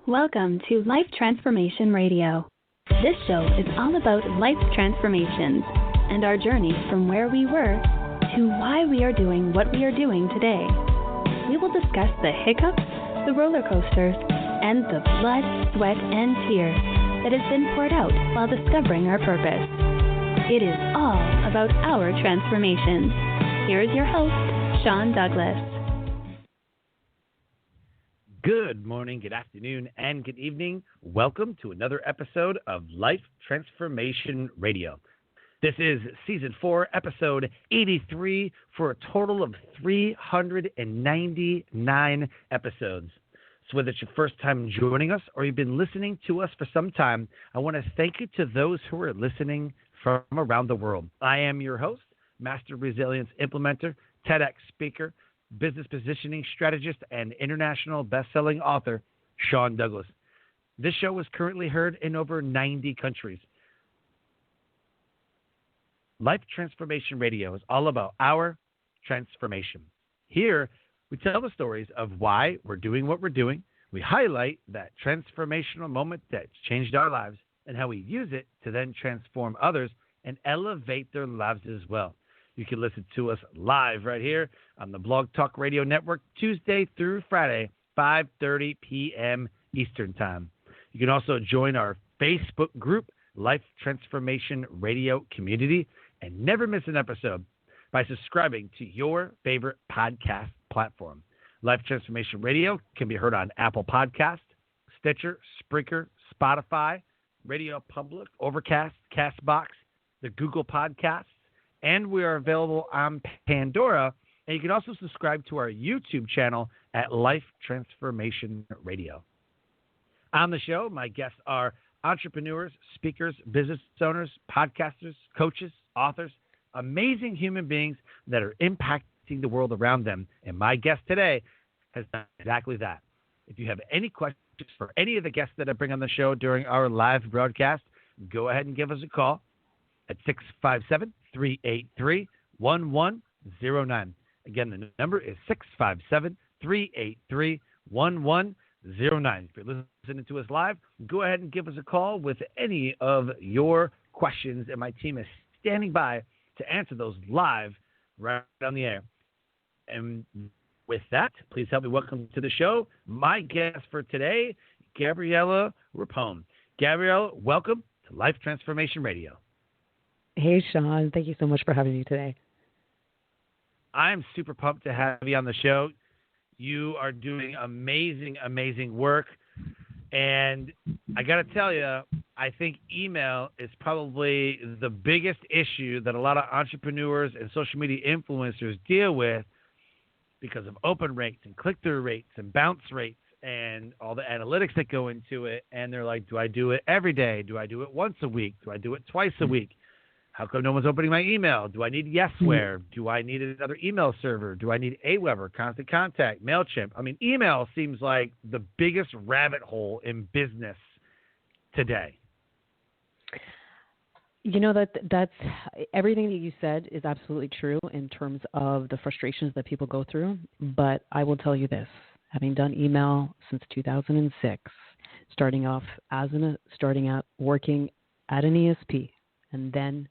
Welcome to Life Transformation Radio. This show is all about life transformations and our journey from where we were to why we are doing what we are doing today. We will discuss the hiccups, the roller coasters, and the blood, sweat, and tears that has been poured out while discovering our purpose. It is all about our transformations. Here is your host, Sean Douglas. Good morning, good afternoon, and good evening. Welcome to another episode of Life Transformation Radio. This is Season 4, Episode 83, for a total of 399 episodes. So whether it's your first time joining us or you've been listening to us for some time, I want to thank you to those who are listening from around the world. I am your host, Master Resilience Implementer, TEDx speaker, business positioning strategist, and international best-selling author, Sean Douglas. This show is currently heard in over 90 countries. Life Transformation Radio is all about our transformation. Here, we tell the stories of why we're doing what we're doing. We highlight that transformational moment that's changed our lives and how we use it to then transform others and elevate their lives as well. You can listen to us live right here on the Blog Talk Radio Network, Tuesday through Friday, 5:30 p.m. Eastern Time. You can also join our Facebook group, Life Transformation Radio Community, and never miss an episode by subscribing to your favorite podcast platform. Life Transformation Radio can be heard on Apple Podcasts, Stitcher, Spreaker, Spotify, Radio Public, Overcast, Castbox, the Google Podcasts, and we are available on Pandora. And you can also subscribe to our YouTube channel at Life Transformation Radio. On the show, my guests are entrepreneurs, speakers, business owners, podcasters, coaches, authors, amazing human beings that are impacting the world around them. And my guest today has done exactly that. If you have any questions for any of the guests that I bring on the show during our live broadcast, go ahead and give us a call at 657-383-1109. Again, the number is 657-383-1109. If you're listening to us live, go ahead and give us a call with any of your questions, and my team is standing by to answer those live right on the air. And with that, please help me welcome to the show my guest for today, Gabriella Rapone. Gabriella, welcome to Life Transformation Radio. Hey, Sean. Thank you so much for having me today. I'm super pumped to have you on the show. You are doing amazing, amazing work. And I got to tell you, I think email is probably the biggest issue that a lot of entrepreneurs and social media influencers deal with because of open rates and click-through rates and bounce rates and all the analytics that go into it. And they're like, do I do it every day? Do I do it once a week? Do I do it twice a week? How come no one's opening my email? Do I need Yesware? Do I need another email server? Do I need Aweber, Constant Contact, MailChimp? I mean, email seems like the biggest rabbit hole in business today. You know, that's everything that you said is absolutely true in terms of the frustrations that people go through. But I will tell you this, having done email since 2006, starting out working at an ESP, and then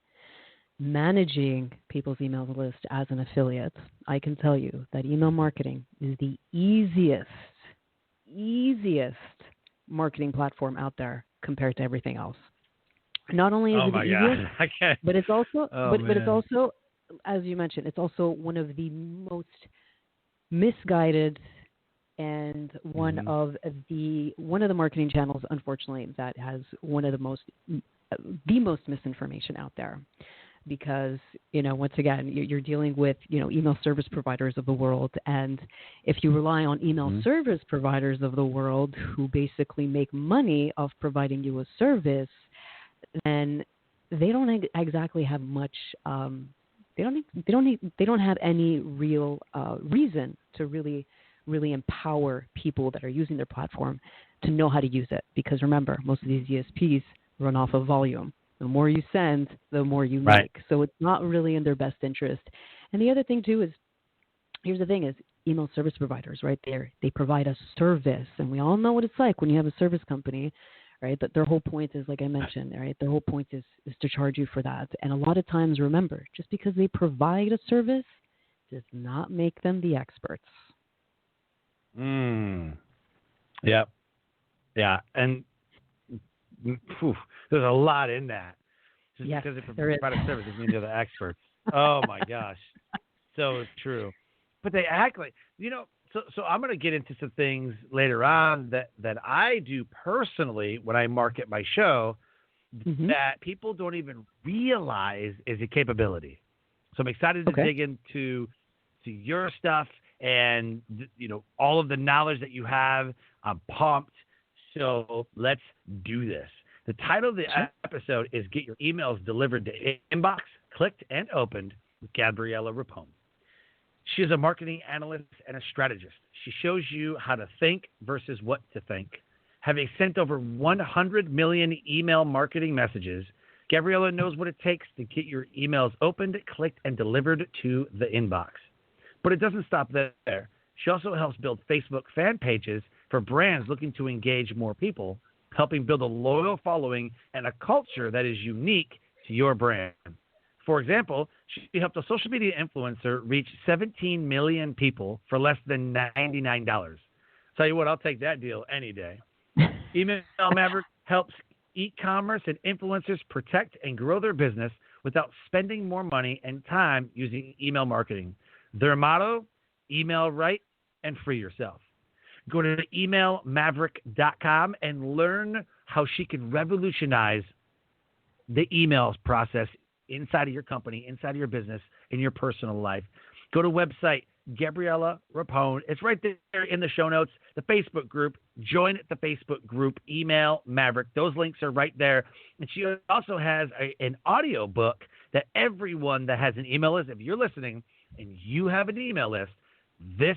managing people's email list as an affiliate, I can tell you that email marketing is the easiest marketing platform out there compared to everything else. Not only is it the easiest, but it's also, but it's also, as you mentioned, it's also one of the most misguided and one of the marketing channels, unfortunately, that has one of the most misinformation out there. Because, once again, you're dealing with, email service providers of the world. And if you rely on email service providers of the world who basically make money off providing you a service, then they don't exactly have much, they don't have any real reason to really empower people that are using their platform to know how to use it. Because remember, most of these ESPs run off of volume. The more you send, the more you make. So it's not really in their best interest. And the other thing, too, is, here's the thing is, email service providers, right? They provide a service, and we all know what it's like when you have a service company, right? That their whole point is, like I mentioned, right? Their whole point is to charge you for that. And a lot of times, remember, just because they provide a service does not make them the experts. Yep. Yeah. And there's a lot in that. Just because they provide a service doesn't mean they're the experts. Oh my gosh. So true. But they act like, so I'm going to get into some things later on that I do personally when I market my show that people don't even realize is a capability. So I'm excited to dig into your stuff and, all of the knowledge that you have. I'm pumped. So let's do this. The title of the episode is Get Your Emails Delivered to Inbox, Clicked, and Opened with Gabriella Rapone. She is a marketing analyst and a strategist. She shows you how to think versus what to think. Having sent over 100 million email marketing messages, Gabriella knows what it takes to get your emails opened, clicked, and delivered to the inbox. But it doesn't stop there. She also helps build Facebook fan pages for brands looking to engage more people, helping build a loyal following and a culture that is unique to your brand. For example, she helped a social media influencer reach 17 million people for less than $99. Tell you what, I'll take that deal any day. Email Maverick helps e-commerce and influencers protect and grow their business without spending more money and time using email marketing. Their motto, email right and free yourself. Go to emailmaverick.com and learn how she can revolutionize the emails process inside of your company, inside of your business, in your personal life. Go to website, Gabriella Rapone. It's right there in the show notes. The Facebook group. Join the Facebook group, Email Maverick. Those links are right there. And she also has an audio book that everyone that has an email list, if you're listening and you have an email list, this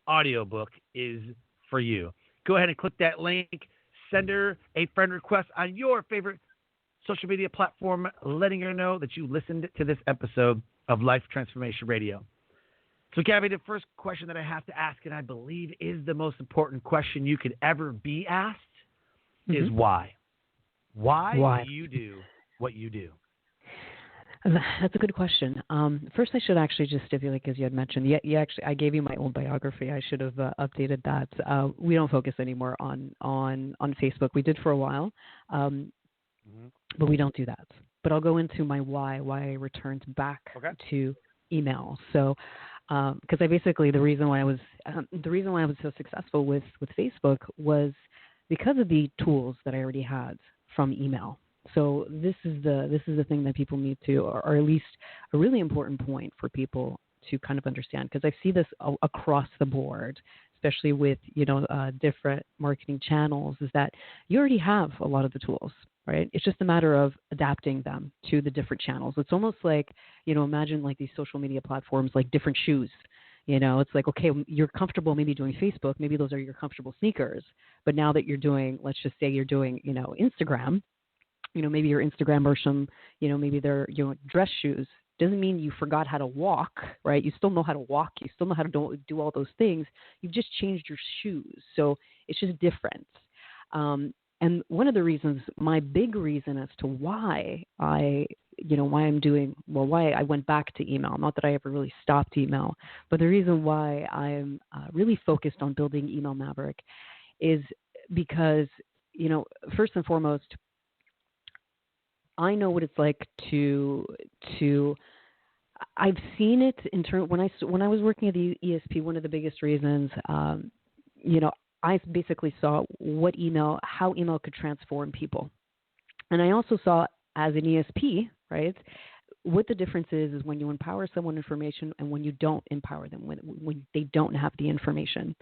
audio book is for you. Go ahead and click that link. Send her a friend request on your favorite social media platform, letting her know that you listened to this episode of Life Transformation Radio. So, Gabby, the first question that I have to ask, and I believe is the most important question you could ever be asked, is why? Why do you do what you do? That's a good question. First, I should actually just stipulate, because you had mentioned, I gave you my old biography. I should have updated that. We don't focus anymore on Facebook. We did for a while, but we don't do that. But I'll go into my why I returned back to email. So, because I basically the reason why I was so successful with Facebook was because of the tools that I already had from email. So this is the thing that people need to, or at least a really important point for people to kind of understand, because I see this across the board, especially with different marketing channels, is that you already have a lot of the tools, right? It's just a matter of adapting them to the different channels. It's almost like, imagine like these social media platforms, like different shoes. It's like, okay, you're comfortable maybe doing Facebook, maybe those are your comfortable sneakers, but now that you're doing, let's just say you're doing, Instagram, maybe your Instagram or some, maybe they're, dress shoes. Doesn't mean you forgot how to walk, right? You still know how to walk. You still know how to do all those things. You've just changed your shoes. So it's just different. And one of the reasons, my big reason as to why I went back to email, not that I ever really stopped email, but the reason why I'm really focused on building Email Maverick is because, first and foremost, I know what it's like to I've seen it in turn when I was working at the ESP. One of the biggest reasons, I basically saw how email could transform people, and I also saw as an ESP, right, what the difference is when you empower someone information and when you don't empower them, when they don't have the information.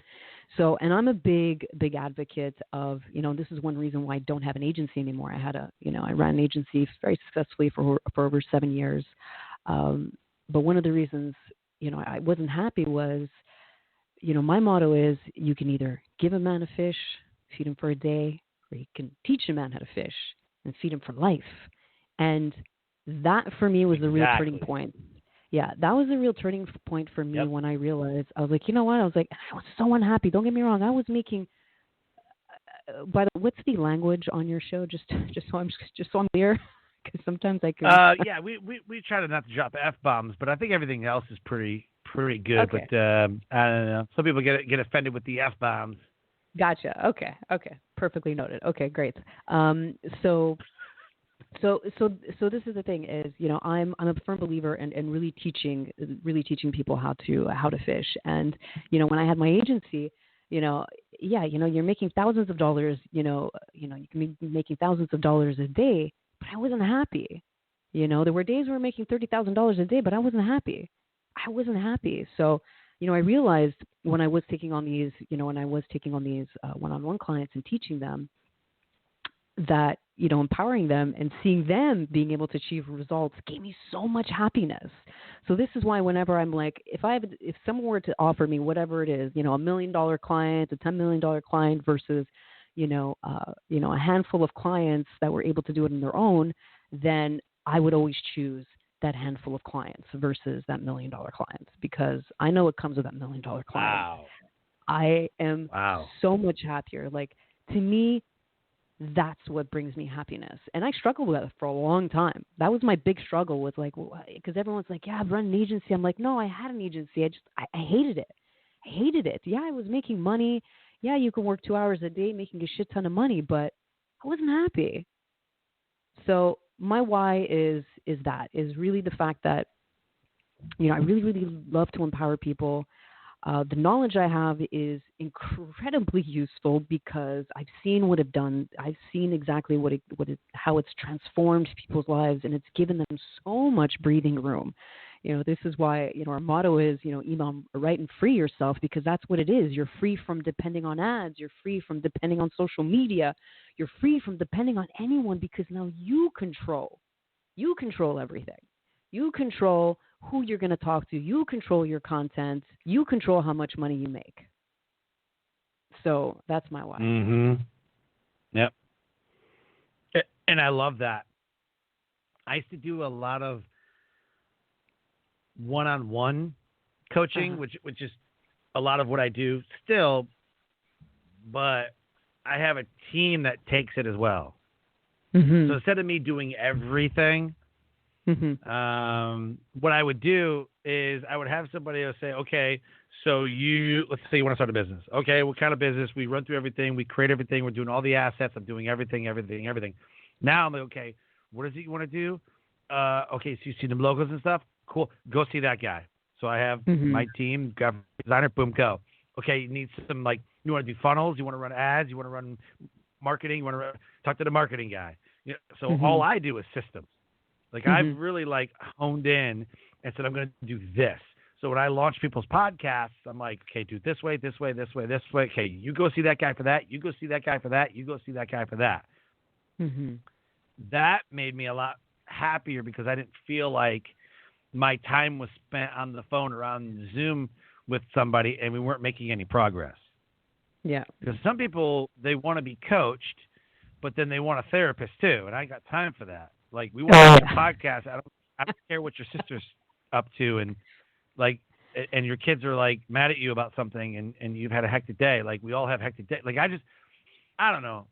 So, and I'm a big advocate of, this is one reason why I don't have an agency anymore. I ran an agency very successfully for over 7 years. But one of the reasons, I wasn't happy was, my motto is you can either give a man a fish, feed him for a day, or you can teach a man how to fish and feed him for life. And that for me was the real turning point. Yeah, that was a real turning point for me Yep. when I realized, I was like, you know what? I was like, I was so unhappy. Don't get me wrong. I was making, by the what's the language on your show? Just so I'm clear, because sometimes I can. Yeah, we try to not to drop F-bombs, but I think everything else is pretty good. Okay. But I don't know. Some people get offended with the F-bombs. Gotcha. Okay. Perfectly noted. Okay, great. So this is the thing is, I'm a firm believer in really teaching people how to fish. And, when I had my agency, you're making thousands of dollars, you can be making thousands of dollars a day, but I wasn't happy. There were days we were making $30,000 a day, but I wasn't happy. So, I realized when I was taking on these, one-on-one clients and teaching them, that, empowering them and seeing them being able to achieve results gave me so much happiness. So this is why whenever I'm like, if someone were to offer me whatever it is, $1 million client, a $10 million client versus, a handful of clients that were able to do it on their own, then I would always choose that handful of clients versus that $1 million clients, because I know it comes with that $1 million client. Wow. I am so much happier. Like, to me, that's what brings me happiness. And I struggled with it for a long time. That was my big struggle with, like, because everyone's like, yeah, I've run an agency. I'm like, no, I had an agency. I hated it. Yeah, I was making money. Yeah, you can work 2 hours a day making a shit ton of money, but I wasn't happy. So my why is really the fact that, I really, really love to empower people. The knowledge I have is incredibly useful because I've seen what it done. I've seen exactly how it's transformed people's lives, and it's given them so much breathing room. This is why, our motto is, email right and free yourself, because that's what it is. You're free from depending on ads. You're free from depending on social media. You're free from depending on anyone, because now you control everything. You control who you're going to talk to. You control your content. You control how much money you make. So that's my why. Mm-hmm. Yep. And I love that. I used to do a lot of one-on-one coaching, which is a lot of what I do still, but I have a team that takes it as well. Mm-hmm. So instead of me doing everything, what I would do is I would have somebody else say, okay, so let's say you want to start a business. Okay, what kind of business? We run through everything. We create everything. We're doing all the assets. I'm doing everything. Now I'm like, okay, what is it you want to do? Okay, so you see the logos and stuff? Cool. Go see that guy. So I have my team, graphic designer, boom, go. Okay, you need some, like, you want to do funnels? You want to run ads? You want to run marketing? You want to talk to the marketing guy? So all I do is systems. Like, I've really, like, honed in and said, I'm going to do this. So when I launch people's podcasts, I'm like, okay, do it this way, this way, this way, this way. Okay, you go see that guy for that. You go see that guy for that. You go see that guy for that. That made me a lot happier because I didn't feel like my time was spent on the phone or on Zoom with somebody and we weren't making any progress. Yeah. Because some people, they want to be coached, but then they want a therapist too. And I ain't got time for that. Like, we want to do a podcast. I don't care what your sister's up to, and like, and your kids are like mad at you about something, and you've had a hectic day. Like, we all have hectic day. Like, I don't know.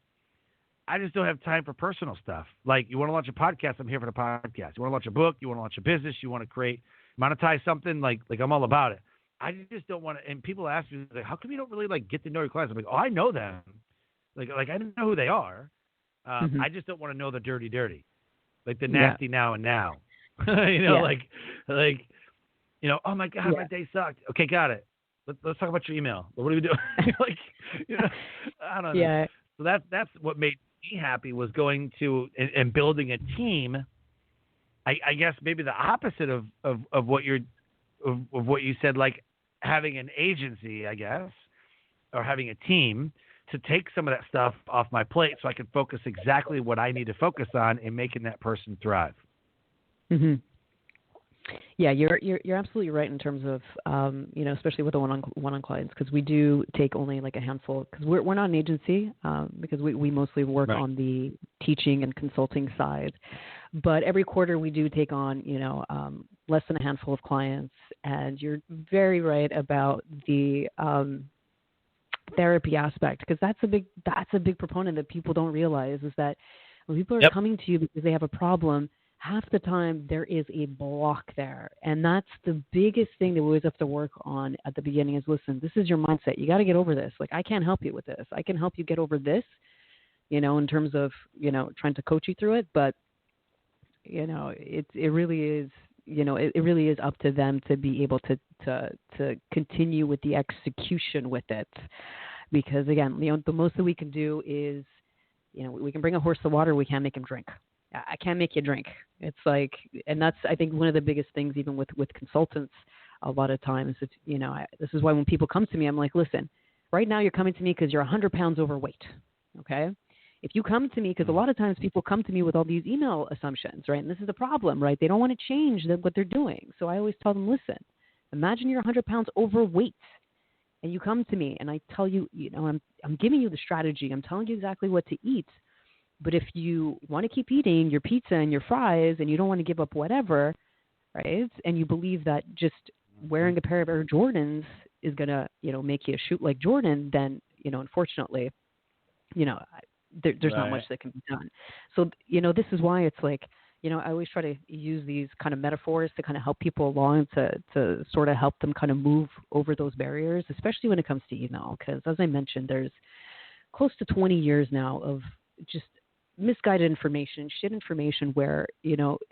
I just don't have time for personal stuff. Like, you want to launch a podcast, I'm here for the podcast. You want to launch a book, you want to launch a business, you want to monetize something, like I'm all about it. I just don't want to. And people ask me, like, how come you don't really, like, get to know your clients? I'm like, oh, I know them. Like I know who they are. I just don't want to know the dirty. Like the nasty now and now, like, oh my God, my day sucked. Okay, got it. Let's talk about your email. What are we doing? Like, I don't know. Yeah. So that's what made me happy, was going to and building a team. I guess maybe the opposite of what what you said, like having an agency, I guess, or having a team to take some of that stuff off my plate so I can focus exactly what I need to focus on in making that person thrive. Yeah, you're absolutely right in terms of, especially with the one-on clients, because we do take only like a handful, because we're not an agency, because we mostly work on the teaching and consulting side. But every quarter we do take on, less than a handful of clients. And you're very right about the therapy aspect, because that's a big proponent that people don't realize, is that when people are coming to you because they have a problem, half the time there is a block there. And that's the biggest thing that we always have to work on at the beginning is, listen, this is your mindset. You got to get over this. Like, I can't help you with this. I can help you get over this, in terms of, trying to coach you through it. But, it really is, it really is up to them to be able to continue with the execution with it. Because again, the most that we can do is, we can bring a horse to water. We can't make him drink. I can't make you drink. It's like, and that's, I think, one of the biggest things, even with consultants, a lot of times, it's, this is why when people come to me, I'm like, listen, right now you're coming to me because you're 100 pounds overweight. Okay. If you come to me, because a lot of times people come to me with all these email assumptions, right? And this is the problem, right? They don't want to change what they're doing. So I always tell them, listen, imagine you're 100 pounds overweight and you come to me and I tell you, I'm giving you the strategy. I'm telling you exactly what to eat. But if you want to keep eating your pizza and your fries and you don't want to give up whatever, right? And you believe that just wearing a pair of Air Jordans is going to, make you shoot like Jordan, then, unfortunately, there's not much that can be done. So, this is why it's like, I always try to use these kind of metaphors to kind of help people along to sort of help them kind of move over those barriers, especially when it comes to email. Because as I mentioned, there's close to 20 years now of just misguided information, shit information where,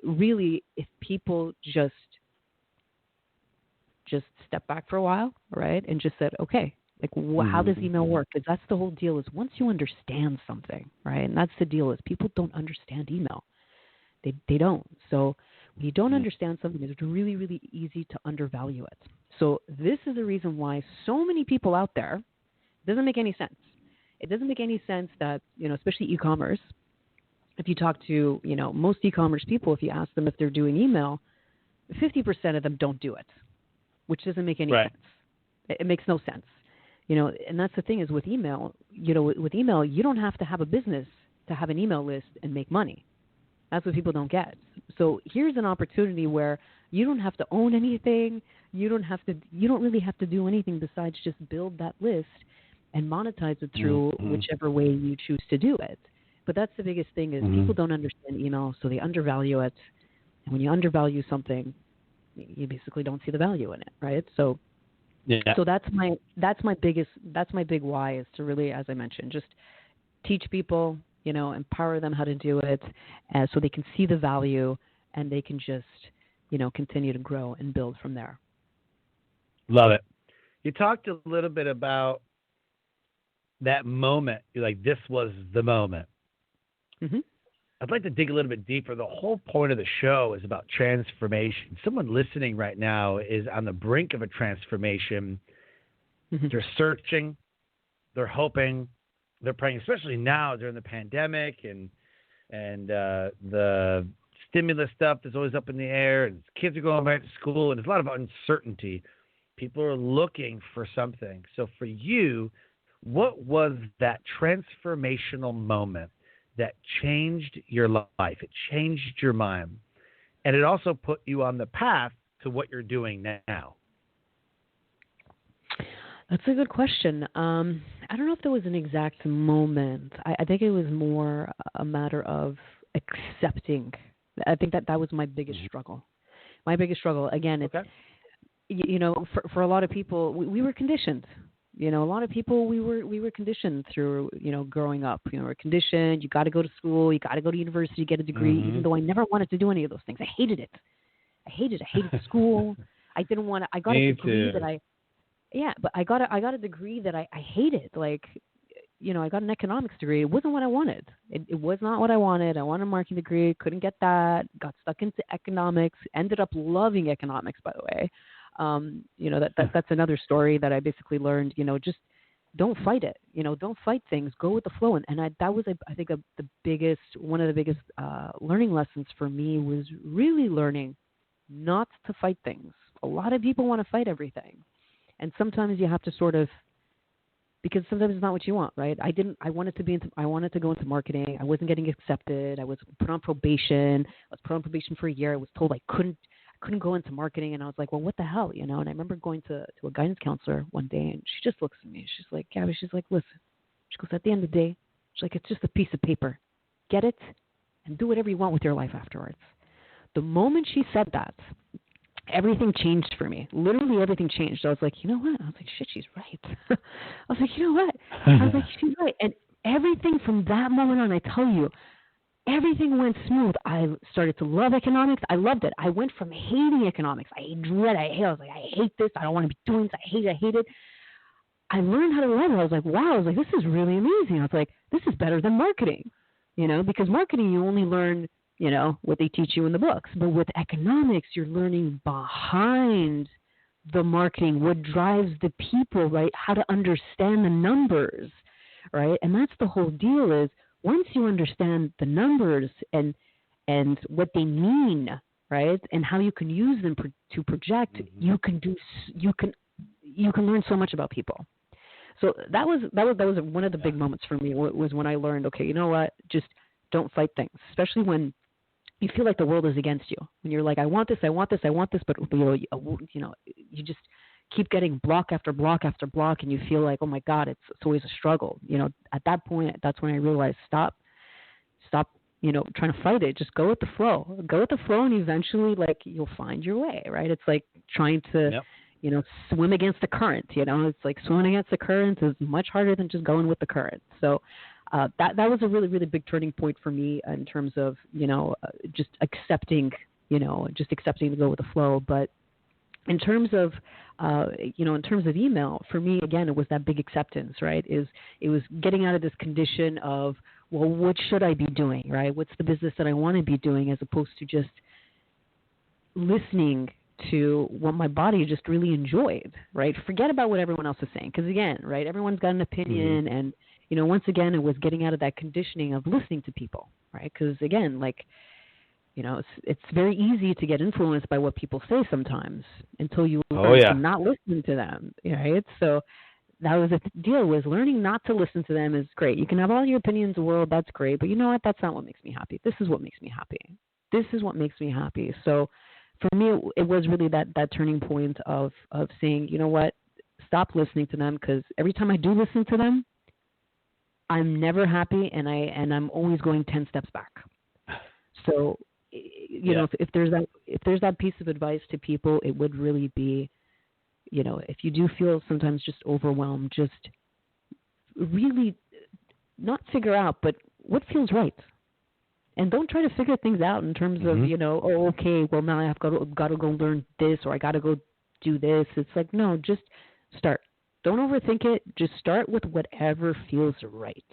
really if people just step back for a while, right, and just said, okay, like, how does email work? Because that's the whole deal, is once you understand something, right, and that's the deal, is people don't understand email. They don't. So when you don't understand something, it's really, really easy to undervalue it. So this is the reason why so many people out there, it doesn't make any sense. It doesn't make any sense that, especially e-commerce, if you talk to, most e-commerce people, if you ask them if they're doing email, 50% of them don't do it, which doesn't make any sense. It makes no sense. And that's the thing is with email, with email, you don't have to have a business to have an email list and make money. That's what people don't get. So here's an opportunity where you don't have to own anything. You don't really have to do anything besides just build that list and monetize it through whichever way you choose to do it. But that's the biggest thing is people don't understand email, so they undervalue it. And when you undervalue something, you basically don't see the value in it, right? So so that's my big why, is to really, as I mentioned, just teach people, empower them how to do it, so they can see the value and they can just, continue to grow and build from there. Love it. You talked a little bit about that moment. You're like, this was the moment. Mm-hmm. I'd like to dig a little bit deeper. The whole point of the show is about transformation. Someone listening right now is on the brink of a transformation. Mm-hmm. They're searching, they're hoping, they're praying, especially now during the pandemic and the stimulus stuff is always up in the air, and kids are going back to school, and there's a lot of uncertainty. People are looking for something. So for you, what was that transformational moment that changed your life? It changed your mind. And it also put you on the path to what you're doing now. That's a good question. I don't know if there was an exact moment. I think it was more a matter of accepting. I think that was my biggest struggle. My biggest struggle, again, it's, for a lot of people, we were conditioned. A lot of people, we were conditioned through, growing up. We're conditioned. You got to go to school. You got to go to university, get a degree. Even though I never wanted to do any of those things, I hated it. I hated school. I didn't want to. I got a degree but I got a degree that I hated. Like, I got an economics degree. It wasn't what I wanted. It was not what I wanted. I wanted a marketing degree. Couldn't get that. Got stuck into economics. Ended up loving economics, by the way. That's another story that I basically learned, just don't fight it, don't fight things, go with the flow. And that was, I think, one of the biggest learning lessons for me was really learning not to fight things. A lot of people want to fight everything. And sometimes you have to sort of, because sometimes it's not what you want, right? I wanted to go into marketing. I wasn't getting accepted. I was put on probation. I was put on probation for a year. I was told I couldn't go into marketing. And I was like, well, what the hell, And I remember going to a guidance counselor one day, and she just looks at me. She's like, Gabby, she's like, listen. She goes, at the end of the day, she's like, it's just a piece of paper. Get it and do whatever you want with your life afterwards. The moment she said that, everything changed for me. Literally everything changed. I was like, you know what? I was like, shit, she's right. I was like, you know what? I was like, she's right. And everything from that moment on, I tell you, everything went smooth. I started to love economics. I loved it. I went from hating economics. I was like, I hate this. I don't want to be doing this. I hate it. I learned how to love it. I was like, wow. I was like, this is really amazing. I was like, this is better than marketing, because marketing, you only learn, what they teach you in the books. But with economics, you're learning behind the marketing, what drives the people, right? How to understand the numbers, right? And that's the whole deal is once you understand the numbers and what they mean, right? And how you can use them to project, you can learn so much about people. So that was one of the big moments for me was when I learned, okay, you know what? Just don't fight things, especially when you feel like the world is against you. When you're like, I want this, but you just keep getting block after block after block, and you feel like, oh my God, it's always a struggle. At that point, that's when I realized stop, trying to fight it. Just go with the flow, and eventually, like, you'll find your way, right? It's like trying to, swim against the current. It's like swimming against the current is much harder than just going with the current. So that was a really, really big turning point for me in terms of, just accepting to go with the flow. But in terms of, email, for me, again, it was that big acceptance, right? It was getting out of this condition of, well, what should I be doing, right? What's the business that I want to be doing, as opposed to just listening to what my body just really enjoyed, right? Forget about what everyone else is saying. Because again, right, everyone's got an opinion. And, once again, it was getting out of that conditioning of listening to people, right? Because again, like, it's very easy to get influenced by what people say sometimes until you learn to not listen to them, right? So that was the deal, was learning not to listen to them is great. You can have all your opinions in the world, that's great, but you know what? That's not what makes me happy. This is what makes me happy. So for me, it was really that turning point of saying, you know what, stop listening to them, because every time I do listen to them, I'm never happy, and I'm always going 10 steps back. So, if there's that piece of advice to people, it would really be, if you do feel sometimes just overwhelmed, just really not figure out, but what feels right. And don't try to figure things out in terms of, okay, well, now I've got to go learn this, or I got to go do this. It's like, no, just start. Don't overthink it. Just start with whatever feels right.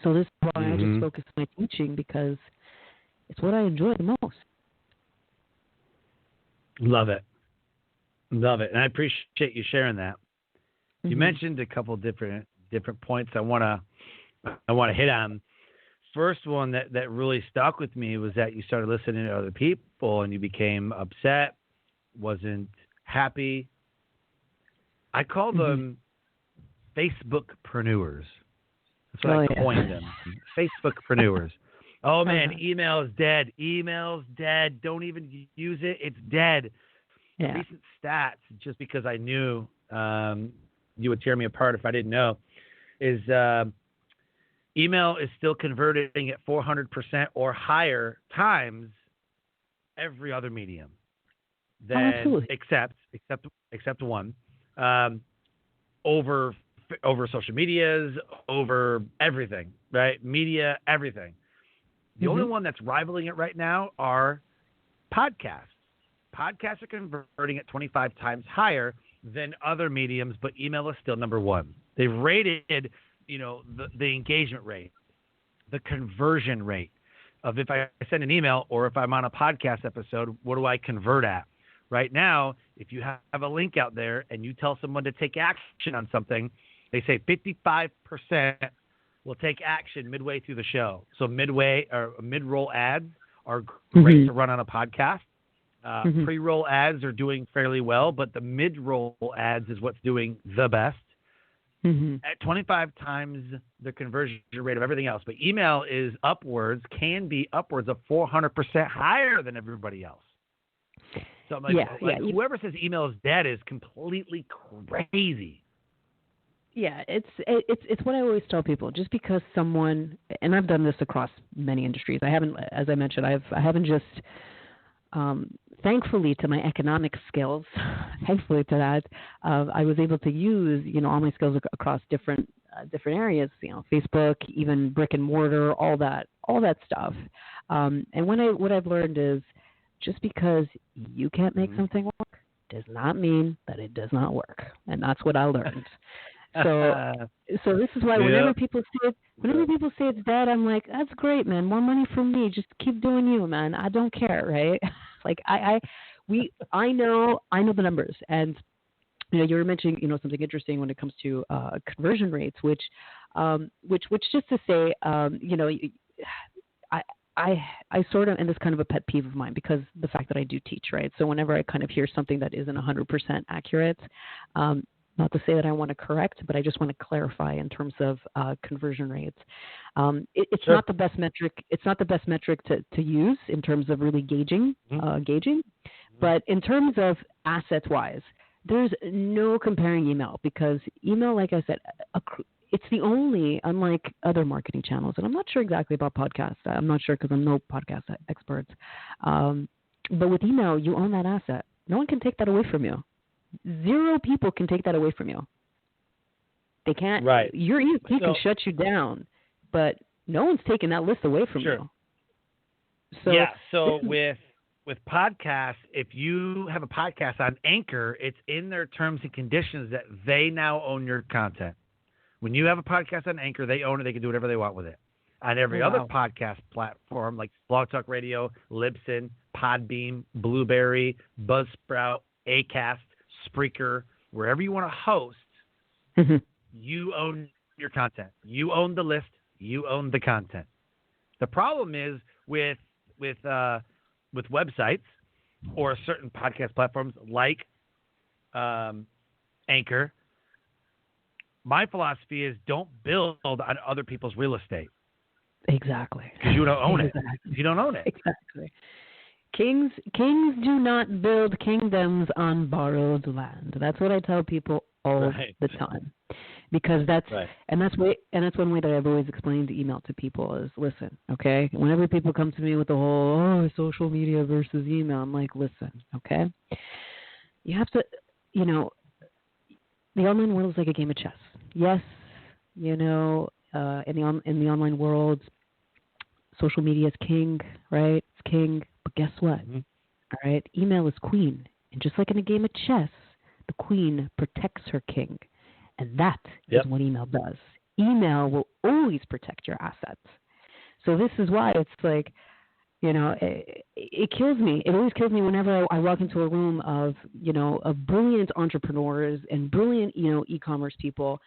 So this is why I just focus on my teaching, because it's what I enjoy the most. Love it. And I appreciate you sharing that. You mentioned a couple different points I want to hit on. First one that really stuck with me was that you started listening to other people and you became upset, wasn't happy. I call them Facebookpreneurs. That's what I coined them. Facebookpreneurs. Oh, man, email is dead. Email's dead. Don't even use it. It's dead. Yeah. Recent stats, just because I knew you would tear me apart if I didn't know, is email is still converting at 400% or higher times every other medium. Then except one. Over social medias, over everything, right? Media, everything. The only one that's rivaling it right now are podcasts. Podcasts are converting at 25 times higher than other mediums, but email is still number one. They've rated, the engagement rate, the conversion rate of if I send an email or if I'm on a podcast episode, what do I convert at? Right now, if you have a link out there and you tell someone to take action on something, they say 55% will take action midway through the show. So mid-roll ads are great to run on a podcast. Pre-roll ads are doing fairly well, but the mid-roll ads is what's doing the best. At 25 times the conversion rate of everything else. But email is can be upwards of 400% higher than everybody else. So I'm like, whoever says email is dead is completely crazy. Yeah, it's what I always tell people. Just because someone, and I've done this across many industries. I haven't, as I mentioned, I haven't just, thankfully to my economic skills, thankfully to that, I was able to use, all my skills across different areas. Facebook, even brick and mortar, all that stuff. And what I've learned is, just because you can't make something work does not mean that it does not work, and that's what I learned. So this is why whenever people say it's dead, I'm like, that's great, man. More money for me. Just keep doing you, man. I don't care, right? Like I know the numbers, and you were mentioning something interesting when it comes to conversion rates, which just to say, I sort of, and this is kind of a pet peeve of mine because the fact that I do teach, right? So whenever I kind of hear something that isn't 100% accurate, not to say that I want to correct, but I just want to clarify in terms of conversion rates. It's not the best metric. It's not the best metric to use in terms of really gauging. But in terms of assets-wise, there's no comparing email, because email, like I said, it's the only, unlike other marketing channels, and I'm not sure exactly about podcasts. I'm not sure because I'm no podcast expert. But with email, you own that asset. No one can take that away from you. 0 people can take that away from you. They can't. Right. Your ESP can shut you down, but no one's taking that list away from you. So with podcasts, if you have a podcast on Anchor, it's in their terms and conditions that they now own your content. When you have a podcast on Anchor, they own it. They can do whatever they want with it. On every other podcast platform, like Blog Talk Radio, Libsyn, Podbeam, Blueberry, Buzzsprout, Acast, Spreaker, wherever you want to host, you own your content. You own the list. You own the content. The problem is with websites or certain podcast platforms like Anchor. My philosophy is don't build on other people's real estate. Exactly. Because you don't own it. You don't own it. Exactly. Kings do not build kingdoms on borrowed land. That's what I tell people all the time. Because that's one way that I've always explained email to people is, listen, okay? Whenever people come to me with the whole social media versus email, I'm like, listen, okay? You have to, the online world is like a game of chess. Yes, in the online world, social media is king, right? It's king. But guess what? All right, email is queen. And just like in a game of chess, the queen protects her king. And that is what email does. Email will always protect your assets. So this is why it's like, it kills me. It always kills me whenever I walk into a room of brilliant entrepreneurs and brilliant, e-commerce people,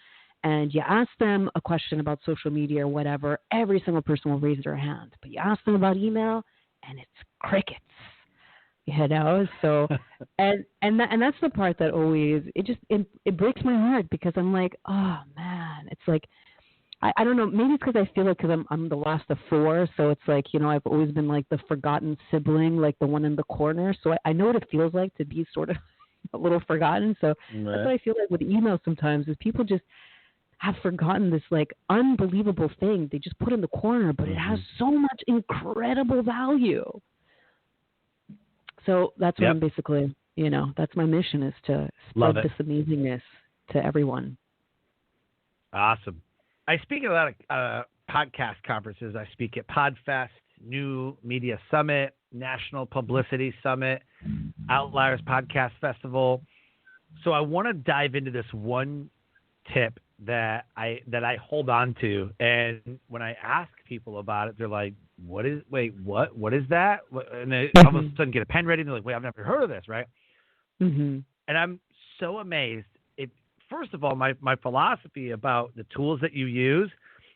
and you ask them a question about social media or whatever, every single person will raise their hand. But you ask them about email, and it's crickets. So, and that's the part that always, it breaks my heart, because I'm like, oh man, it's like, I don't know, maybe it's because I feel like, because I'm the last of 4, so it's like, I've always been like the forgotten sibling, like the one in the corner, so I know what it feels like to be sort of a little forgotten. So that's what I feel like with email sometimes, is people just have forgotten this like unbelievable thing they just put in the corner, but it has so much incredible value. So that's what I'm basically, that's my mission, is to spread this amazingness to everyone. Awesome. I speak at a lot of podcast conferences. I speak at PodFest, New Media Summit, National Publicity Summit, Outliers Podcast Festival. So I want to dive into this one tip that I hold on to, and when I ask people about it, they're like, what is that? And they all of a sudden get a pen ready, and they're like, wait, I've never heard of this, right? And I'm so amazed. First of all, my philosophy about the tools that you use,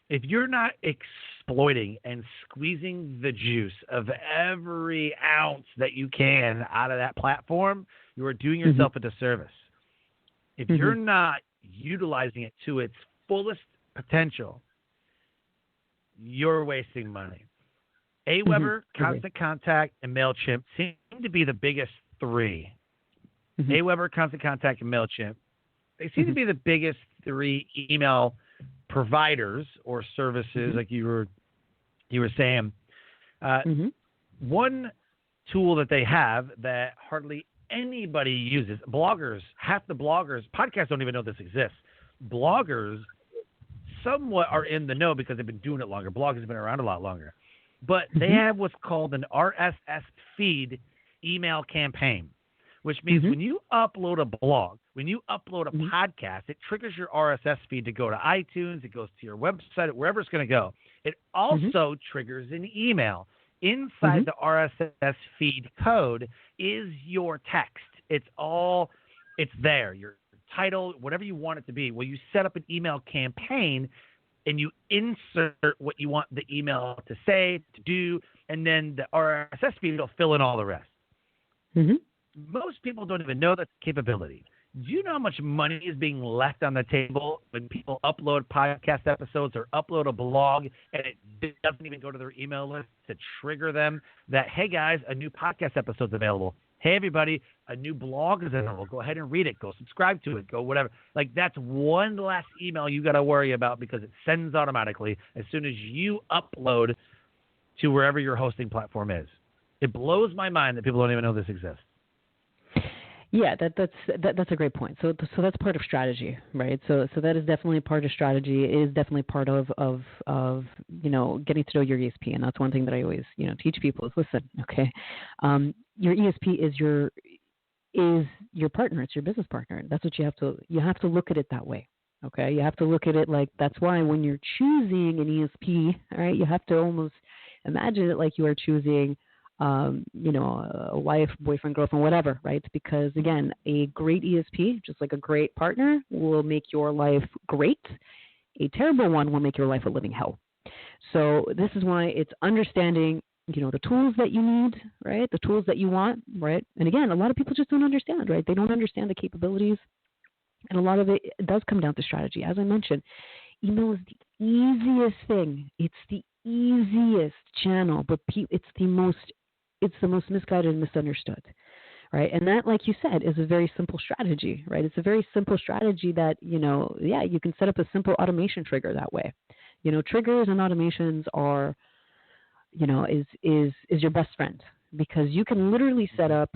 if you're not exploiting and squeezing the juice of every ounce that you can out of that platform, you are doing yourself a disservice. If you're not utilizing it to its fullest potential, you're wasting money. Aweber, Constant Contact, and MailChimp seem to be the biggest three, Aweber, Constant Contact, and MailChimp. They seem to be the biggest three email providers or services, like you were saying. One tool that they have that hardly anybody uses, bloggers, half the bloggers, podcasts don't even know this exists. Bloggers somewhat are in the know because they've been doing it longer. Bloggers have been around a lot longer. But they have what's called an RSS feed email campaign, which means when you upload a blog, when you upload a podcast, it triggers your RSS feed to go to iTunes. It goes to your website, wherever it's going to go. It also triggers an email. Inside the RSS feed code is your text. It's there. Your title, whatever you want it to be. Well, you set up an email campaign and you insert what you want the email to say, to do, and then the RSS feed will fill in all the rest. Most people don't even know that capability. Do you know how much money is being left on the table when people upload podcast episodes or upload a blog and it doesn't even go to their email list to trigger them that, hey, guys, a new podcast episode's available. Hey, everybody, a new blog is available. Go ahead and read it. Go subscribe to it. Go whatever. Like, that's one less email you got to worry about because it sends automatically as soon as you upload to wherever your hosting platform is. It blows my mind that people don't even know this exists. Yeah, that's a great point. So that's part of strategy, right? So that is definitely part of strategy. It is definitely part of getting to know your ESP, and that's one thing that I always teach people is listen, okay, your ESP is your partner. It's your business partner. That's what you have to look at it that way. Okay, you have to look at it like that's why when you're choosing an ESP, all right, you have to almost imagine it like you are choosing a wife, boyfriend, girlfriend, whatever, right? Because again, a great ESP, just like a great partner, will make your life great. A terrible one will make your life a living hell. So this is why it's understanding, the tools that you need, right? The tools that you want, right? And again, a lot of people just don't understand, right? They don't understand the capabilities. And a lot of it does come down to strategy. As I mentioned, email is the easiest thing. It's the easiest channel, but it's the most misguided and misunderstood, right? And that, like you said, is a very simple strategy, right? It's a very simple strategy that, you can set up a simple automation trigger that way. Triggers and automations are, is your best friend because you can literally set up,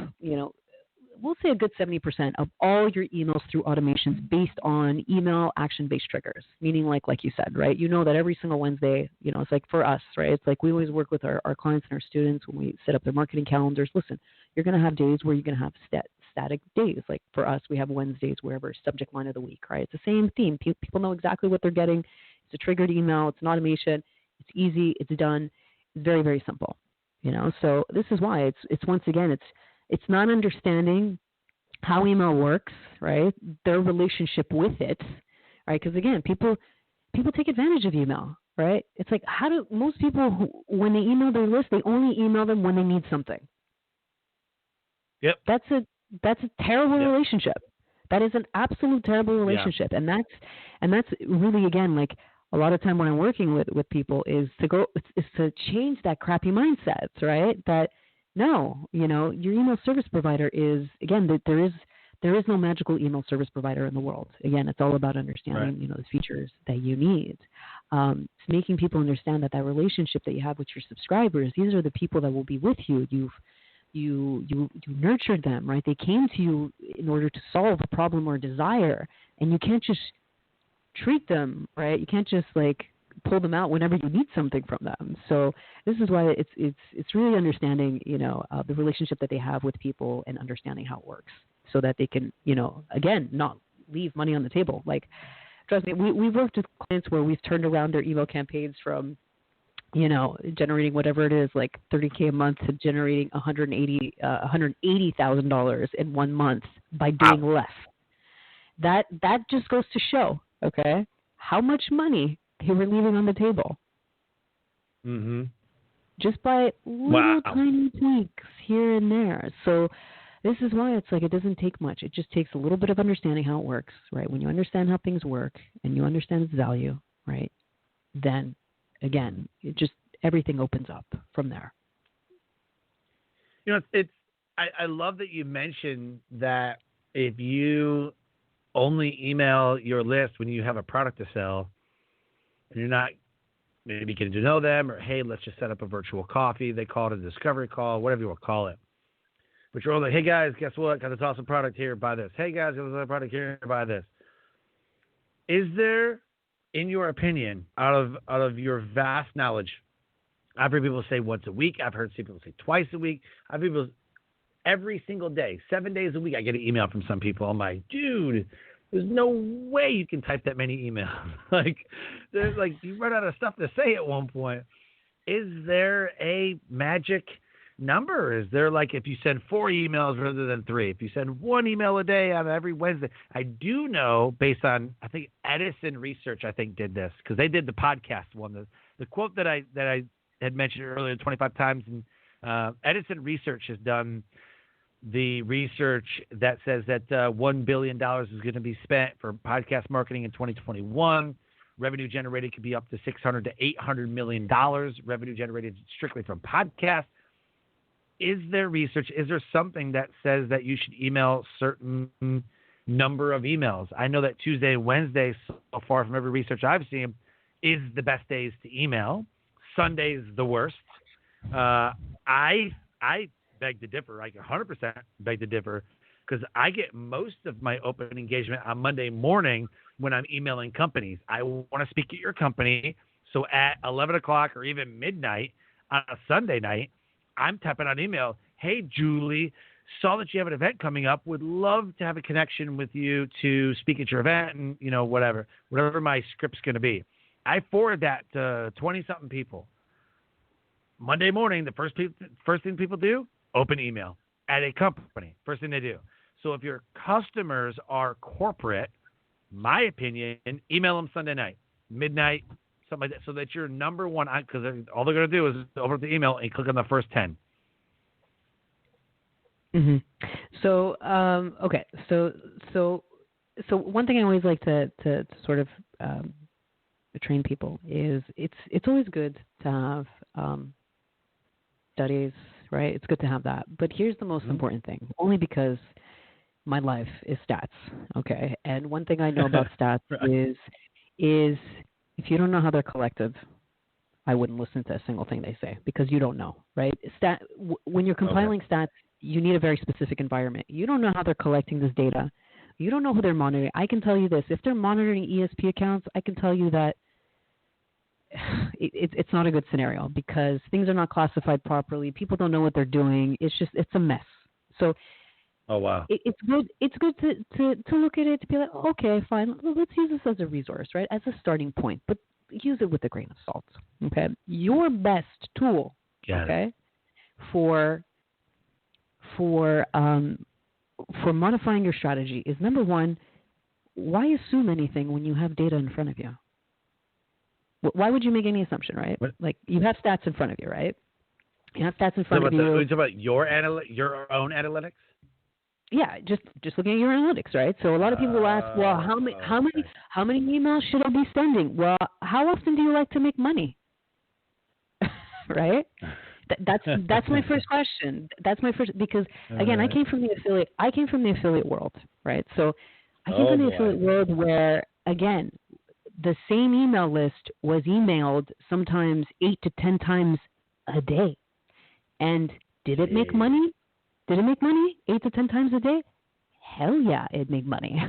we'll say a good 70% of all your emails through automations based on email action-based triggers, meaning like you said, right? That every single Wednesday, it's like for us, right? It's like we always work with our clients and our students when we set up their marketing calendars. Listen, you're going to have days where you're going to have static days. Like for us, we have Wednesdays wherever subject line of the week, right? It's the same theme. People know exactly what they're getting. It's a triggered email. It's an automation. It's easy. It's done. It's very, very simple, So this is why it's once again, it's not understanding how email works, right? Their relationship with it, right? Because again, people take advantage of email, right? It's like how do most people when they email their list, they only email them when they need something. Yep. That's a terrible relationship. That is an absolute terrible relationship, and that's really again like a lot of time when I'm working with people is to change that crappy mindset, right? That no, your email service provider is, again, there is no magical email service provider in the world. Again, it's all about understanding, the features that you need. It's making people understand that relationship that you have with your subscribers, these are the people that will be with you. You nurtured them, right? They came to you in order to solve a problem or desire, and you can't just treat them, right? You can't just pull them out whenever you need something from them. So this is why it's really understanding, the relationship that they have with people and understanding how it works so that they can, again, not leave money on the table. Like, trust me, we've worked with clients where we've turned around their email campaigns from, generating whatever it is, like $30K a month to generating $180,000 in 1 month by doing less. That just goes to show, okay, how much money they were leaving on the table. Just by little tiny tweaks here and there. So this is why it's like it doesn't take much. It just takes a little bit of understanding how it works, right? When you understand how things work and you understand its value, right, then, again, everything opens up from there. It's I love that you mentioned that if you only email your list when you have a product to sell, and you're not maybe getting to know them, or hey, let's just set up a virtual coffee. They call it a discovery call, whatever you want to call it. But you're all like, hey guys, guess what? Got this awesome product here, buy this. Hey guys, got this awesome product here, buy this. Is there, in your opinion, out of your vast knowledge, I've heard people say once a week. I've heard people say twice a week. I've heard people every single day, 7 days a week. I get an email from some people. I'm like, dude, there's no way you can type that many emails. There's you run out of stuff to say at one point. Is there a magic number? Is there if you send 4 emails rather than 3? If you send 1 email a day on every Wednesday? I do know, based on I think Edison Research, I think did this because they did the podcast one. The quote that I had mentioned earlier 25 times, and Edison Research has done the research that says that $1 billion is going to be spent for podcast marketing in 2021. Revenue generated could be up to $600 to $800 million. Revenue generated strictly from podcasts. Is there research? Is there something that says that you should email certain number of emails? I know that Tuesday and Wednesday, so far from every research I've seen, is the best days to email. Sunday's the worst. I beg to differ. 100% beg to differ, because I get most of my open engagement on Monday morning when I'm emailing companies. I want to speak at your company, so at 11 o'clock or even midnight on a Sunday night, I'm tapping on email. Hey, Julie, saw that you have an event coming up. Would love to have a connection with you to speak at your event, and whatever my script's going to be. I forward that to 20-something people. Monday morning, the first thing people do, open email at a company. First thing they do. So if your customers are corporate, my opinion, email them Sunday night, midnight, something like that, so that you're number one. Because all they're going to do is open up the email and click on the first 10. Mm-hmm. So, okay. So one thing I always like to sort of train people is it's always good to have studies, right? It's good to have that. But here's the most important thing, only because my life is stats, okay? And one thing I know about stats right. is if you don't know how they're collected, I wouldn't listen to a single thing they say, because you don't know, right? When you're compiling stats, you need a very specific environment. You don't know how they're collecting this data. You don't know who they're monitoring. I can tell you this. If they're monitoring ESP accounts, I can tell you that it's not a good scenario, because things are not classified properly. People don't know what they're doing. It's a mess. So it's good to look at it, to be like, okay, fine, let's use this as a resource, right, as a starting point, but use it with a grain of salt, okay? Your best tool, for modifying your strategy is, number one, why assume anything when you have data in front of you? Why would you make any assumption, right? What? You have stats in front of you, right? You have stats in front of you. Are you talking about your own analytics? Yeah, just looking at your analytics, right? So a lot of people will ask, well, how many emails should I be sending? Well, how often do you like to make money? Right? That's my first question. That's my first, because again, I came from the affiliate world, right? So I came from the affiliate world where, again, the same email list was emailed sometimes 8 to 10 times a day. And did it make money? Did it make money 8 to 10 times a day? Hell yeah, it made money.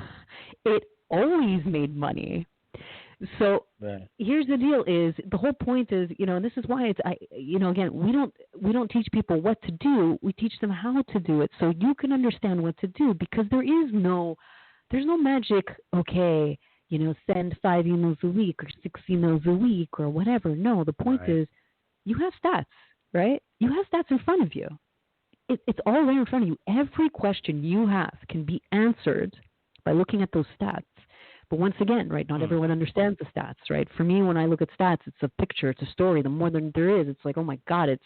It always made money. So here's the deal: is the whole point is, and this is why again, we don't teach people what to do. We teach them how to do it, so you can understand what to do. Because there's no magic. Okay, send 5 emails a week or 6 emails a week or whatever. No, the point is, you have stats, right? You have stats in front of you. It's all there in front of you. Every question you have can be answered by looking at those stats. But once again, right, not everyone understands the stats, right? For me, when I look at stats, it's a picture, it's a story. The more than there is, it's like, oh my God, it's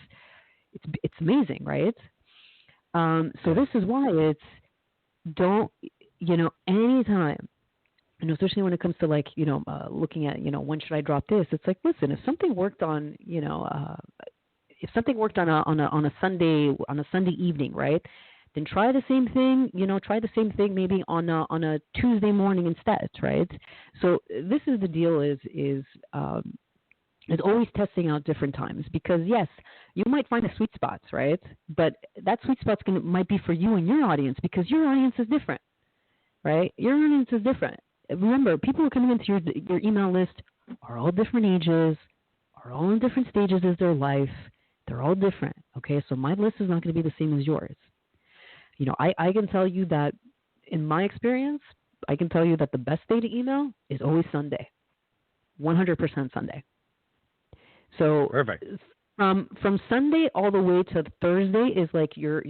amazing, right? So this is why anytime, especially when it comes to looking at, when should I drop this? It's like, listen, if something worked on, on a Sunday evening, right? then try the same thing. Try the same thing maybe on a Tuesday morning instead, right? So this is the deal: is always testing out different times, because yes, you might find a sweet spot, right? But that sweet spot might be for you and your audience, because your audience is different, right? Your audience is different. Remember, people who are coming into your email list are all different ages, are all in different stages of their life. They're all different, okay? So my list is not going to be the same as yours. I can tell you that in my experience, I can tell you that the best day to email is always Sunday, 100% Sunday. So perfect. From Sunday all the way to Thursday is like your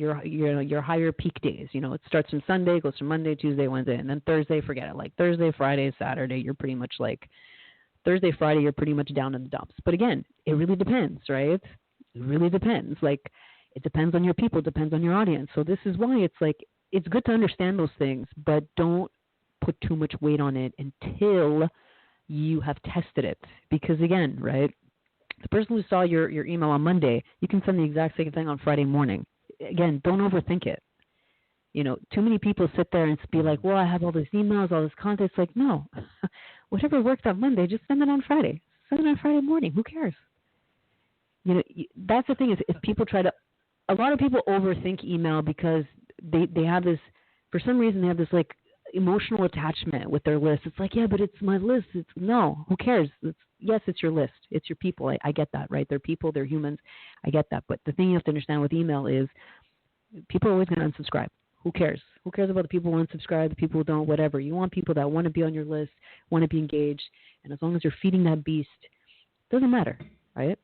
higher peak days. It starts from Sunday, goes from Monday, Tuesday, Wednesday, and then Thursday, forget it. Like Thursday, Friday, Saturday, you're pretty much like Thursday, Friday, you're pretty much down in the dumps. But again, it really depends, right? It really depends. Like it depends on your people, depends on your audience. So this is why it's like it's good to understand those things, but don't put too much weight on it until you have tested it. Because again, right? The person who saw your email on Monday, you can send the exact same thing on Friday morning. Again, don't overthink it. Too many people sit there and be like, well, I have all these emails, all this content. It's like, no, whatever worked on Monday, just send it on Friday. Send it on Friday morning. Who cares? That's the thing is people a lot of people overthink email because they have this, for some reason, they have this like emotional attachment with their list. It's like, yeah, but it's my list. No, who cares? Yes, it's your list. It's your people. I get that, right? They're people. They're humans. I get that. But the thing you have to understand with email is people are always going to unsubscribe. Who cares? Who cares about the people who unsubscribe, the people who don't, whatever. You want people that want to be on your list, want to be engaged. And as long as you're feeding that beast, it doesn't matter, right?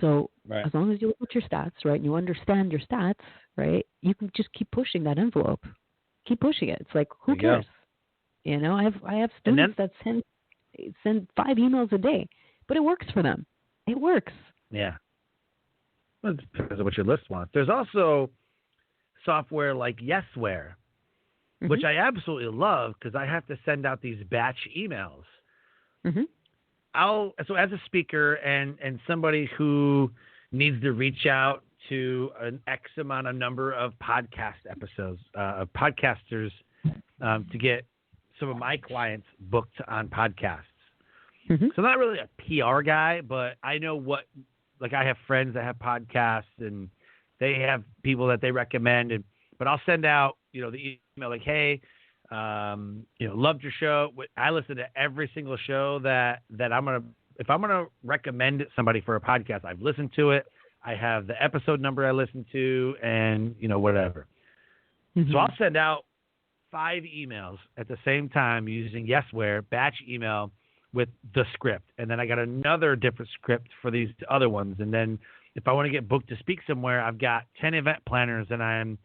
So as long as you look at your stats, right, and you understand your stats, right, you can just keep pushing that envelope. Keep pushing it. It's like, who cares? I have students that send 5 emails a day, but it works for them. It works. Yeah. Well, it depends on what your list wants. There's also software like Yesware, which I absolutely love because I have to send out these batch emails. So as a speaker and somebody who needs to reach out to an X amount of number of podcast episodes, of podcasters, to get some of my clients booked on podcasts. So I'm not really a PR guy, but I know I have friends that have podcasts and they have people that they recommend. But I'll send out, the email like, hey, loved your show. I listen to every single show that if I'm going to recommend somebody for a podcast, I've listened to it. I have the episode number I listen to and, whatever. So I'll send out 5 emails at the same time using Yesware, batch email with the script. And then I got another different script for these other ones. And then if I want to get booked to speak somewhere, I've got 10 event planners and I'm,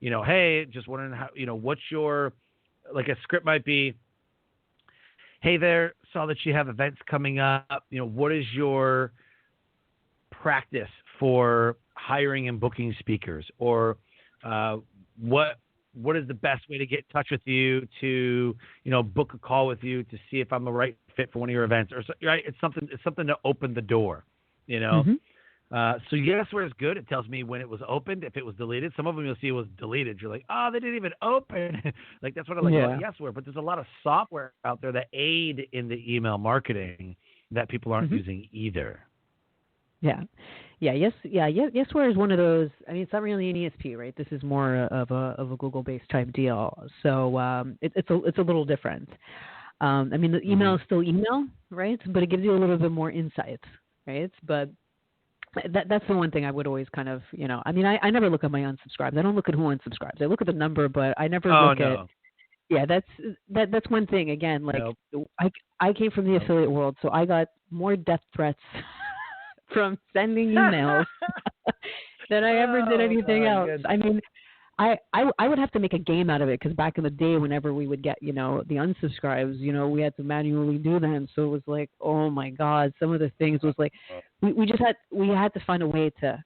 hey, just wondering how, what's your, like a script might be, hey there, saw that you have events coming up. What is your practice for hiring and booking speakers? Or what is the best way to get in touch with you to, book a call with you to see if I'm the right fit for one of your events? Or right, it's something to open the door, So Yesware is good. It tells me when it was opened, if it was deleted. Some of them you'll see it was deleted. You're like, oh, they didn't even open. Like that's what I like about Yesware. But there's a lot of software out there that aid in the email marketing that people aren't using either. Yesware is one of those. I mean, it's not really an ESP, right? This is more of a Google-based type deal. So it's a little different. I mean, the email is still email, right? But it gives you a little bit more insight, right? But that's the one thing I would always kind of, I mean, I never look at my unsubscribes. I don't look at who unsubscribes. I look at the number, but I never look at. Yeah, that's one thing. Again, like I came from the affiliate world, so I got more death threats from sending emails than I ever did anything else. Goodness. I mean, I would have to make a game out of it because back in the day, whenever we would get, the unsubscribes, we had to manually do them. So it was like, oh my God, some of the things was like, we had to find a way to,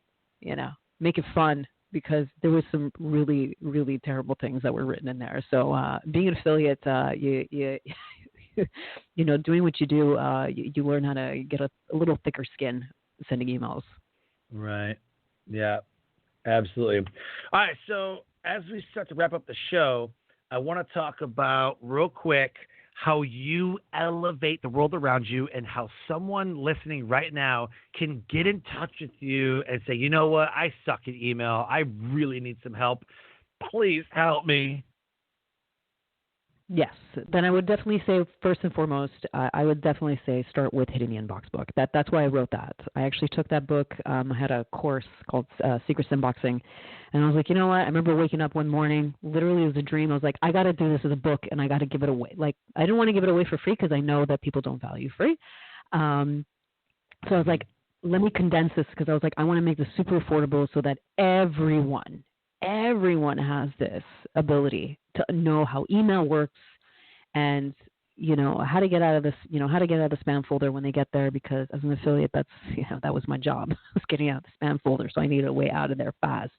make it fun because there was some really, really terrible things that were written in there. So being an affiliate, doing what you do, you learn how to get a little thicker skin sending emails. Right. Yeah. Absolutely. All right. So as we start to wrap up the show, I want to talk about real quick how you elevate the world around you and how someone listening right now can get in touch with you and say, you know what, I suck at email. I really need some help. Please help me. Yes, then I would definitely say first and foremost, I would definitely say start with Hitting the Inbox book. That's why I wrote that. I actually took that book. I had a course called Secret Sandboxing, and I was like, you know what? I remember waking up one morning, literally it was a dream. I was like, I got to do this as a book, and I got to give it away. Like, I didn't want to give it away for free because I know that people don't value free. So I was like, let me condense this because I was like, I want to make this super affordable so that everyone has this ability to know how email works and, you know, how to get out of this, how to get out of the spam folder when they get there, because as an affiliate, that was my job, was getting out of the spam folder. So I needed a way out of there fast.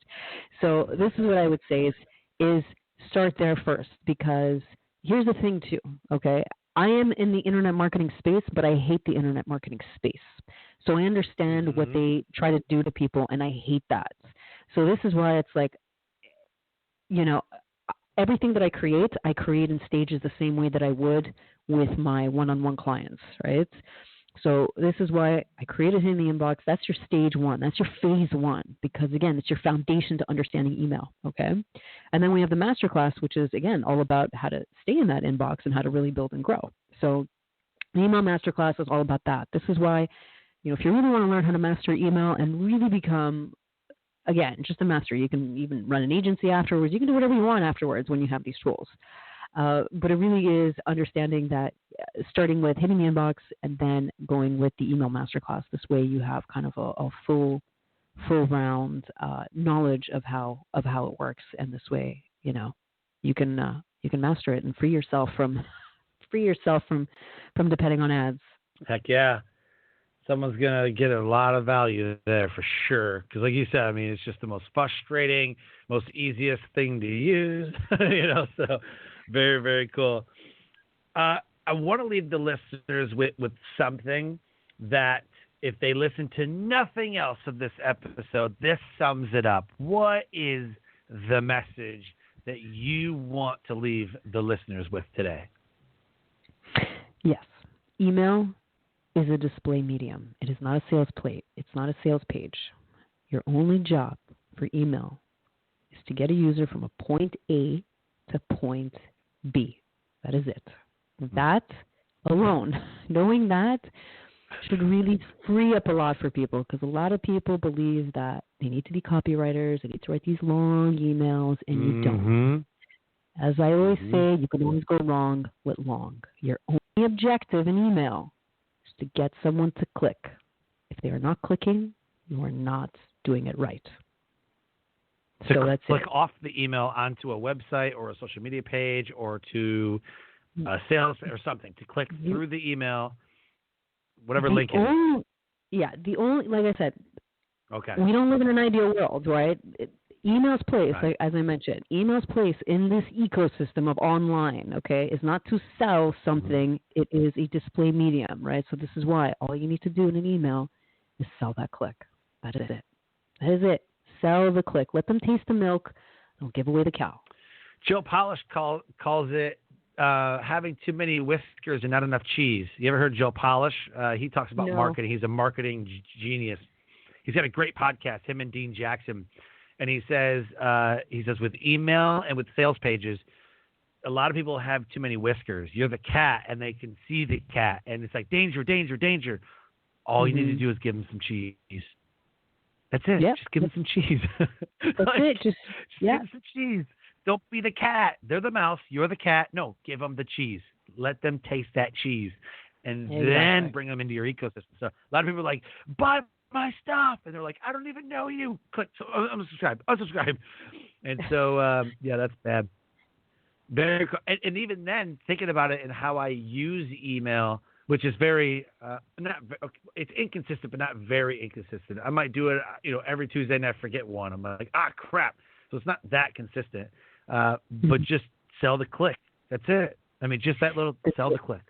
So this is what I would say is start there first, because here's the thing too. Okay. I am in the internet marketing space, but I hate the internet marketing space. So I understand what they try to do to people, and I hate that. So this is why it's like, everything that I create in stages the same way that I would with my one-on-one clients, right? So this is why I created in the inbox. That's your stage one. That's your phase one, because again, it's your foundation to understanding email. Okay. And then we have the masterclass, which is again, all about how to stay in that inbox and how to really build and grow. So the email masterclass is all about that. This is why, if you really want to learn how to master email and really become, again, just a master, you can even run an agency afterwards. You can do whatever you want afterwards when you have these tools. But it really is understanding that starting with hitting the inbox and then going with the email masterclass. This way you have kind of a full round knowledge of how it works. And this way, you can master it and free yourself from depending on ads. Heck yeah. Someone's going to get a lot of value there for sure. Because like you said, I mean, it's just the most frustrating, most easiest thing to use, so very, very cool. I want to leave the listeners with something that if they listen to nothing else of this episode, this sums it up. What is the message that you want to leave the listeners with today? Yes. Email is a display medium. It is not a sales plate. It's not a sales page. Your only job for email is to get a user from a point A to point B. That is it. That alone, knowing that, should really free up a lot for people, because a lot of people believe that they need to be copywriters, they need to write these long emails, and you don't. As I always say, you can always go wrong with long. Your only objective in email to get someone to click. If they are not clicking, you are not doing it right. So that's click off the email onto a website or a social media page or to a sales or something, to click through the email, whatever link it is. Yeah, like I said, okay, we don't live in an ideal world, right? Email's place, like, as I mentioned, email's place in this ecosystem of online, okay, is not to sell something. It is a display medium, right? So this is why all you need to do in an email is sell that click. That is it. That is it. Sell the click. Let them taste the milk. Don't give away the cow. Joe Polish calls it having too many whiskers and not enough cheese. You ever heard Joe Polish? He talks about marketing. He's a marketing genius. He's got a great podcast, him and Dean Jackson. And he says with email and with sales pages, a lot of people have too many whiskers. You're the cat, and they can see the cat, and it's like danger, danger, danger. All you need to do is give them some cheese. That's it. Yep. Just give them some cheese. That's it. Just give them some cheese. Don't be the cat. They're the mouse. You're the cat. No, give them the cheese. Let them taste that cheese, and then bring them into your ecosystem. So a lot of people are like, buy my stuff, and they're like, I don't even know you. Click, so unsubscribe. And so, that's bad. Very cool. And even then, thinking about it and how I use email, which is very it's inconsistent, but not very inconsistent. I might do it, every Tuesday, and I forget one. I'm like, crap. So it's not that consistent. But just sell the click. That's it. I mean, just that little sell the click.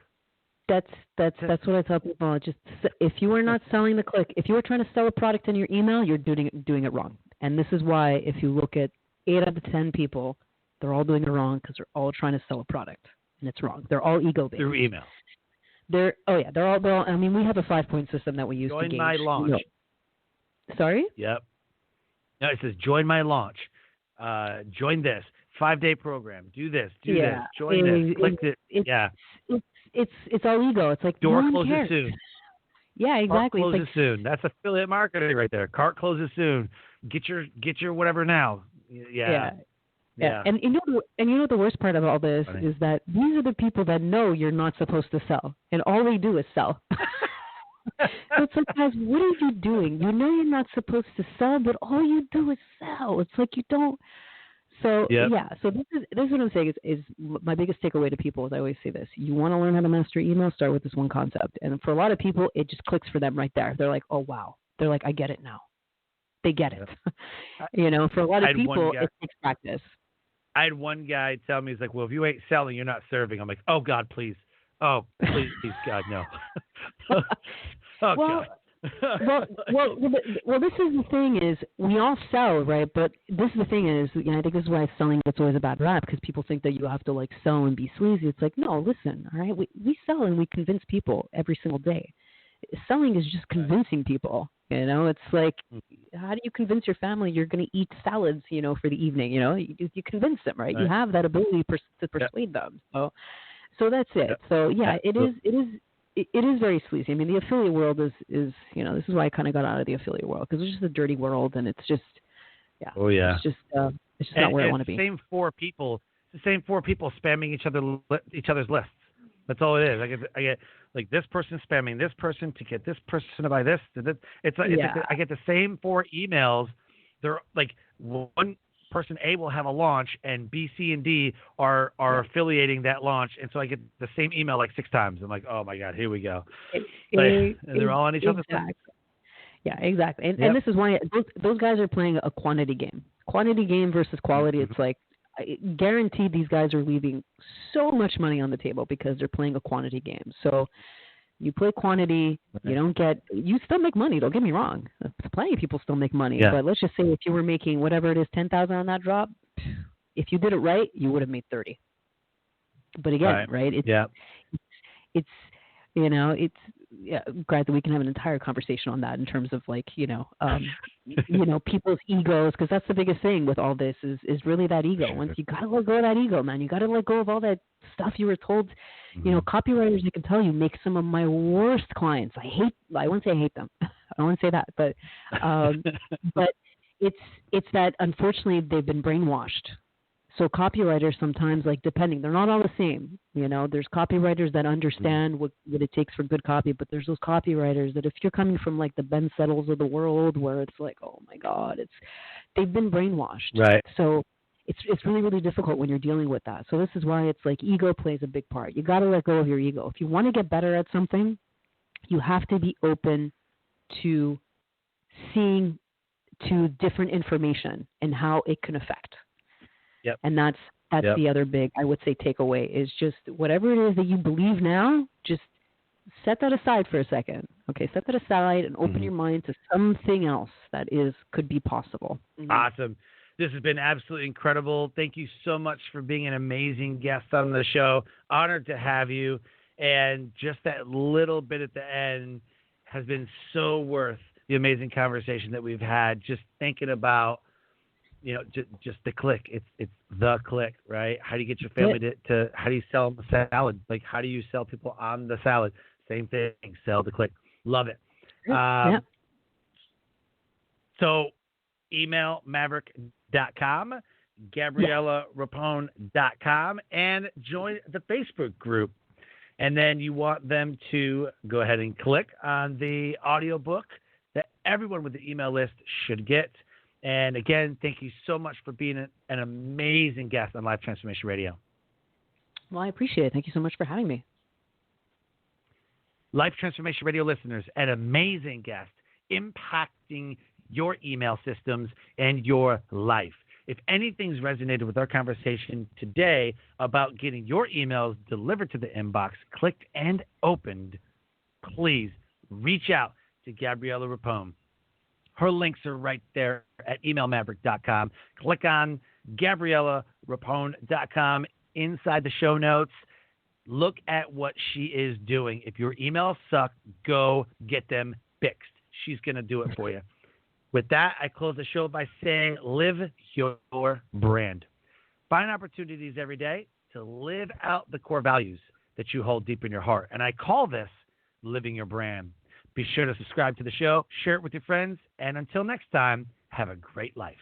That's what I tell people. Just if you are not selling the click, if you are trying to sell a product in your email, you're doing it wrong. And this is why if you look at 8 out of 10 people, they're all doing it wrong because they're all trying to sell a product, and it's wrong. They're all ego-based. Through email. They're all. I mean, we have a 5-point system that we use to gauge. Join my launch. Sorry? Yep. No, it says join my launch. Join this 5-day program. Do this. Do this. Join this. Click it. It's all ego. It's like door no one closes cares. soon. Yeah, exactly. Cart closes soon. That's affiliate marketing right there. Cart closes soon. Get your whatever now. Yeah. And you know the worst part of all this is that these are the people that know you're not supposed to sell, and all they do is sell. So it's like, guys, what are you doing? You know you're not supposed to sell, but all you do is sell. It's like you don't. So So this is what I'm saying is my biggest takeaway to people is I always say this: you want to learn how to master email, start with this one concept. And for a lot of people, it just clicks for them right there. They're like, oh wow. They're like, I get it now. They get it. For a lot of people, it takes practice. I had one guy tell me, he's like, well, if you ain't selling, you're not serving. I'm like, oh, God, please. Oh, please, God, no. God. Well, this is the thing is we all sell, right? But this is the thing is, I think this is why selling gets always a bad rap because people think that you have to, like, sell and be sleazy. It's like, no, listen, all right? We sell and we convince people every single day. Selling is just convincing people. It's like, how do you convince your family you're going to eat salads, for the evening? You convince them, right? You have that ability to persuade them. So that's it. So it is very sleazy. I mean, the affiliate world is this is why I kind of got out of the affiliate world because it's just a dirty world, and it's just it's just not where I want to be. The same 4 people spamming each other's lists. That's all it is. I get like this person spamming this person to get this person to buy this. It's like I get the same 4 emails. They're like one person A will have a launch and B, C, and D are affiliating that launch, and so I get the same email like 6 times. I'm like, oh my God, here we go. And they're all on each other's lists. Yeah, exactly. And this is why those guys are playing a quantity game versus quality. It's like, guaranteed these guys are leaving so much money on the table because they're playing a quantity game. So you play quantity, you still make money. Don't get me wrong. Plenty of people still make money. Yeah. But let's just say if you were making whatever it is, 10,000 on that drop, if you did it right, you would have made 30. But again, right? It's granted, we can have an entire conversation on that in terms of like, people's egos, because that's the biggest thing with all this is really that ego. Once you got to let go of that ego, man, you got to let go of all that stuff you were told. Copywriters, I can tell you, make some of my worst clients. I wouldn't say I hate them. I don't want to say that, but it's that unfortunately they've been brainwashed. So copywriters sometimes, like, depending, they're not all the same. There's copywriters that understand what it takes for good copy, but there's those copywriters that if you're coming from like the Ben Settles of the world, where it's like, oh my God, they've been brainwashed. Right. So it's really, really difficult when you're dealing with that. So this is why it's like ego plays a big part. You got to let go of your ego. If you want to get better at something, you have to be open to seeing to different information and how it can affect. Yep. And that's the other big, I would say, takeaway is just whatever it is that you believe now, just set that aside for a second. Okay, set that aside and open your mind to something else that could be possible. Awesome. This has been absolutely incredible. Thank you so much for being an amazing guest on the show. Honored to have you. And just that little bit at the end has been so worth the amazing conversation that we've had, just thinking about just the click. It's the click, right? How do you get your family to how do you sell the salad? Like, how do you sell people on the salad? Same thing, sell the click. Love it. So email maverick.com, GabriellaRapone.com, and join the Facebook group. And then you want them to go ahead and click on the audiobook that everyone with the email list should get. And again, thank you so much for being an amazing guest on Life Transformation Radio. Well, I appreciate it. Thank you so much for having me. Life Transformation Radio listeners, an amazing guest impacting your email systems and your life. If anything's resonated with our conversation today about getting your emails delivered to the inbox, clicked and opened, please reach out to Gabriella Rapone. Her links are right there at emailmaverick.com. Click on GabriellaRapone.com inside the show notes. Look at what she is doing. If your emails suck, go get them fixed. She's going to do it for you. With that, I close the show by saying live your brand. Find opportunities every day to live out the core values that you hold deep in your heart. And I call this living your brand. Be sure to subscribe to the show, share it with your friends, and until next time, have a great life.